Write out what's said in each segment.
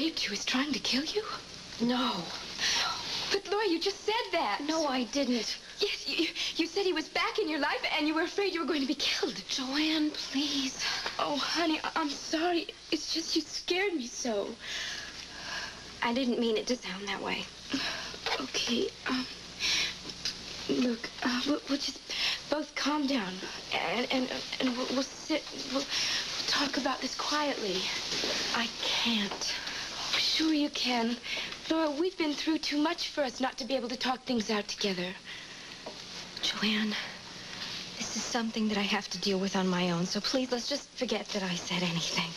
raped you is trying to kill you? No. But, Laura, you just said that. No, I didn't. Yes, you said he was back in your life and you were afraid you were going to be killed. Joanne, please. Oh, honey, I'm sorry. It's just you scared me so. I didn't mean it to sound that way. Okay, look, we'll just both calm down and we'll sit, we'll talk about this quietly. I can't. Oh, sure you can. Laura, we've been through too much for us not to be able to talk things out together. Joanne, this is something that I have to deal with on my own, so please, let's just forget that I said anything.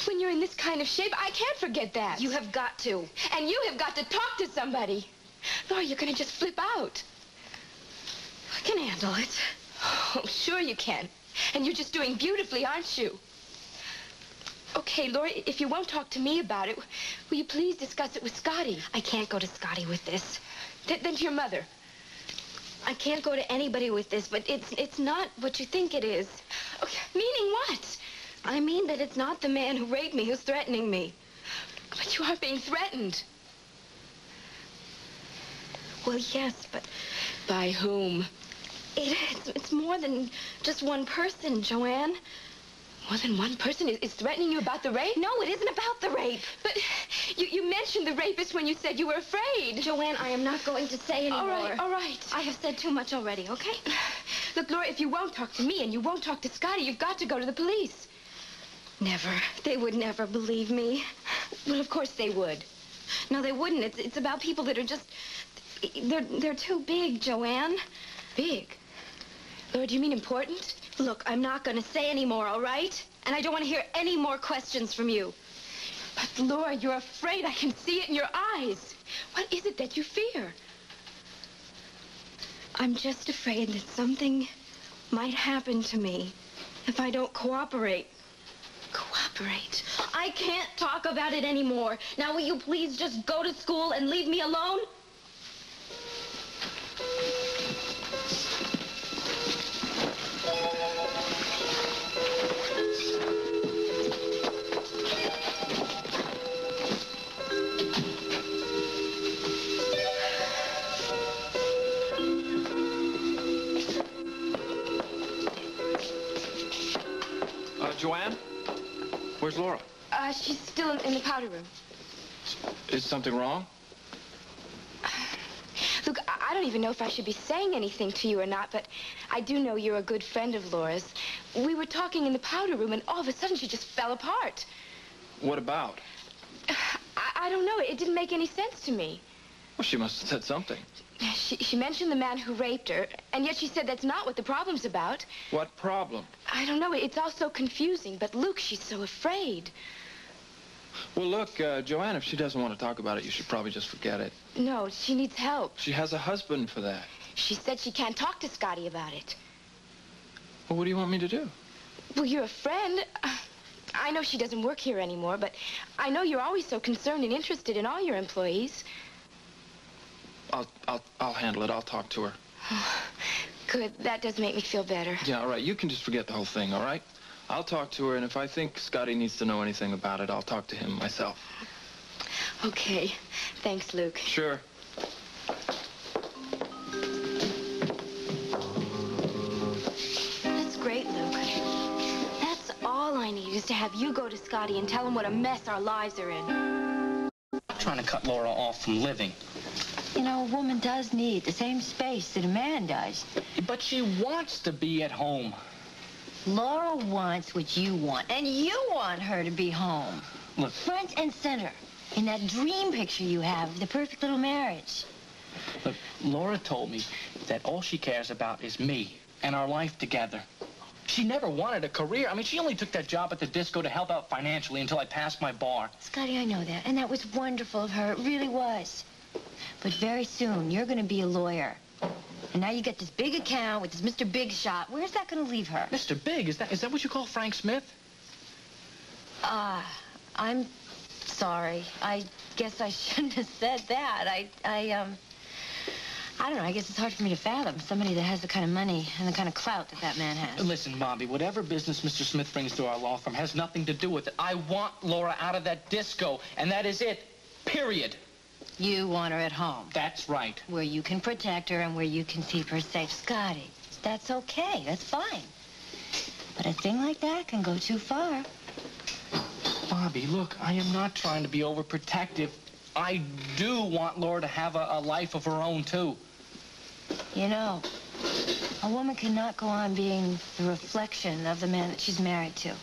When you're in this kind of shape, I can't forget that. You have got to. And you have got to talk to somebody. Laura, you're going to just flip out. I can handle it. Oh, sure you can. And you're just doing beautifully, aren't you? Okay, Laura, if you won't talk to me about it, will you please discuss it with Scotty? I can't go to Scotty with this. Then to your mother. I can't go to anybody with this, but it's not what you think it is. Okay, meaning what? I mean that it's not the man who raped me who's threatening me. But you are being threatened. Well, yes, but... By whom? It's more than just one person, Joanne. More than one person is threatening you about the rape? No, it isn't about the rape. But you mentioned the rapist when you said you were afraid. Joanne, I am not going to say anymore. All right. I have said too much already, okay? Look, Laura, if you won't talk to me and you won't talk to Scotty, you've got to go to the police. Never. They would never believe me. Well, of course they would. No, they wouldn't. It's about people that are just... They're too big, Joanne. Big? Laura, do you mean important? Look, I'm not going to say any more, all right? And I don't want to hear any more questions from you. But, Laura, you're afraid. I can see it in your eyes. What is it that you fear? I'm just afraid that something might happen to me if I don't cooperate. Cooperate? I can't talk about it anymore. Now, will you please just go to school and leave me alone? Joanne? Where's Laura? She's still in the powder room. Is something wrong? Look, I don't even know if I should be saying anything to you or not, but I do know you're a good friend of Laura's. We were talking in the powder room, and all of a sudden she just fell apart. What about? I don't know. It didn't make any sense to me. Well, she must have said something. She mentioned the man who raped her, and yet she said that's not what the problem's about. What problem? I don't know. It's all so confusing, but Luke, she's so afraid. Well, look, Joanne, if she doesn't want to talk about it, you should probably just forget it. No, she needs help. She has a husband for that. She said she can't talk to Scotty about it. Well, what do you want me to do? Well, you're a friend. I know she doesn't work here anymore, but I know you're always so concerned and interested in all your employees. I'll handle it. I'll talk to her. Good. That does make me feel better. Yeah, all right. You can just forget the whole thing, all right? I'll talk to her, and if I think Scotty needs to know anything about it, I'll talk to him myself. Okay. Thanks, Luke. Sure. That's great, Luke. That's all I need is to have you go to Scotty and tell him what a mess our lives are in. I'm trying to cut Laura off from living. You know, a woman does need the same space that a man does. But she wants to be at home. Laura wants what you want, and you want her to be home. Look. Front and center in that dream picture you have of the perfect little marriage. Look, Laura told me that all she cares about is me and our life together. She never wanted a career. I mean, she only took that job at the disco to help out financially until I passed my bar. Scotty, I know that, and that was wonderful of her. It really was. But very soon, you're going to be a lawyer. And now you get this big account with this Mr. Big Shot. Where's that going to leave her? Mr. Big? Is that what you call Frank Smith? I'm sorry. I guess I shouldn't have said that. I I don't know. I guess it's hard for me to fathom somebody that has the kind of money and the kind of clout that that man has. Listen, Bobby, whatever business Mr. Smith brings to our law firm has nothing to do with it. I want Laura out of that disco, and that is it. Period. You want her at home. That's right. Where you can protect her and where you can keep her safe. Scotty, that's okay. That's fine. But a thing like that can go too far. Bobby, look, I am not trying to be overprotective. I do want Laura to have a life of her own, too. You know, a woman cannot go on being the reflection of the man that she's married to.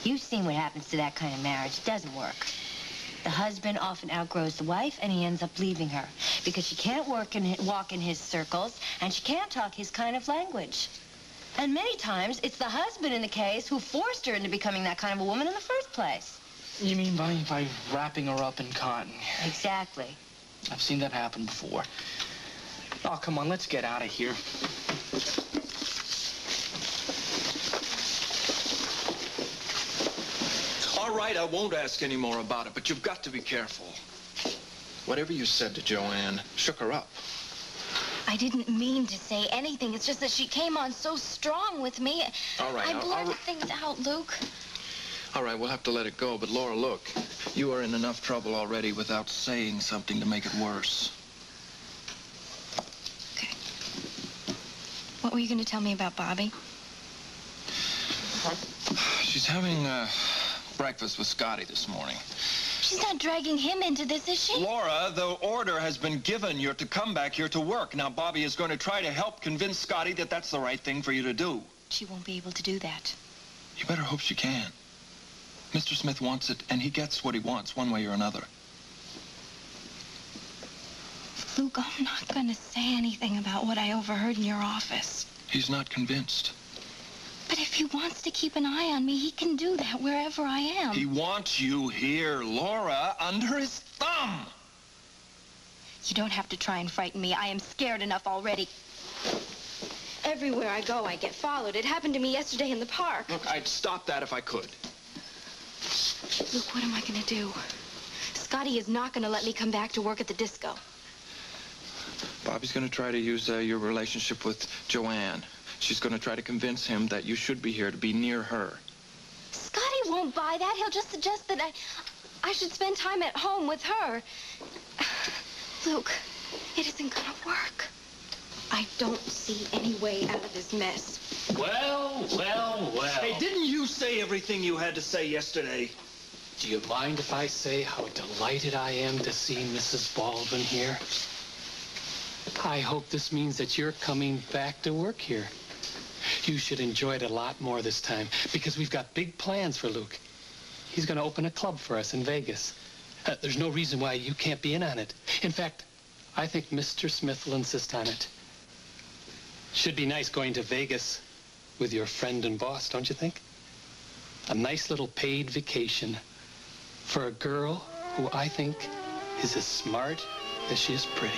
You've seen what happens to that kind of marriage. It doesn't work. The husband often outgrows the wife, and he ends up leaving her because she can't walk in his circles, and she can't talk his kind of language. And many times, it's the husband in the case who forced her into becoming that kind of a woman in the first place. You mean by wrapping her up in cotton? Exactly. I've seen that happen before. Oh, come on, let's get out of here. All right, I won't ask any more about it, but you've got to be careful. Whatever you said to Joanne shook her up. I didn't mean to say anything. It's just that she came on so strong with me. All right, I blurted things out, Luke. All right, we'll have to let it go. But, Laura, look, you are in enough trouble already without saying something to make it worse. Okay. What were you going to tell me about Bobby? She's having breakfast with Scotty this morning. She's not dragging him into this, is she? Laura, the order has been given. You're to come back here to work. Now, Bobby is going to try to help convince Scotty that that's the right thing for you to do. She won't be able to do that. You better hope she can. Mr. Smith wants it, and he gets what he wants, one way or another. Luke, I'm not going to say anything about what I overheard in your office. He's not convinced. But if he wants to keep an eye on me, he can do that wherever I am. He wants you here, Laura, under his thumb. You don't have to try and frighten me. I am scared enough already. Everywhere I go, I get followed. It happened to me yesterday in the park. Look, I'd stop that if I could. Luke, what am I going to do? Scotty is not going to let me come back to work at the disco. Bobby's going to try to use your relationship with Joanne. She's going to try to convince him that you should be here to be near her. Scotty won't buy that. He'll just suggest that I should spend time at home with her. Luke, it isn't going to work. I don't see any way out of this mess. Well. Hey, didn't you say everything you had to say yesterday? Do you mind if I say how delighted I am to see Mrs. Baldwin here? I hope this means that you're coming back to work here. You should enjoy it a lot more this time, because we've got big plans for Luke. He's going to open a club for us in Vegas. There's no reason why you can't be in on it. In fact, I think Mr. Smith will insist on it. Should be nice going to Vegas with your friend and boss, don't you think? A nice little paid vacation for a girl who I think is as smart as she is pretty.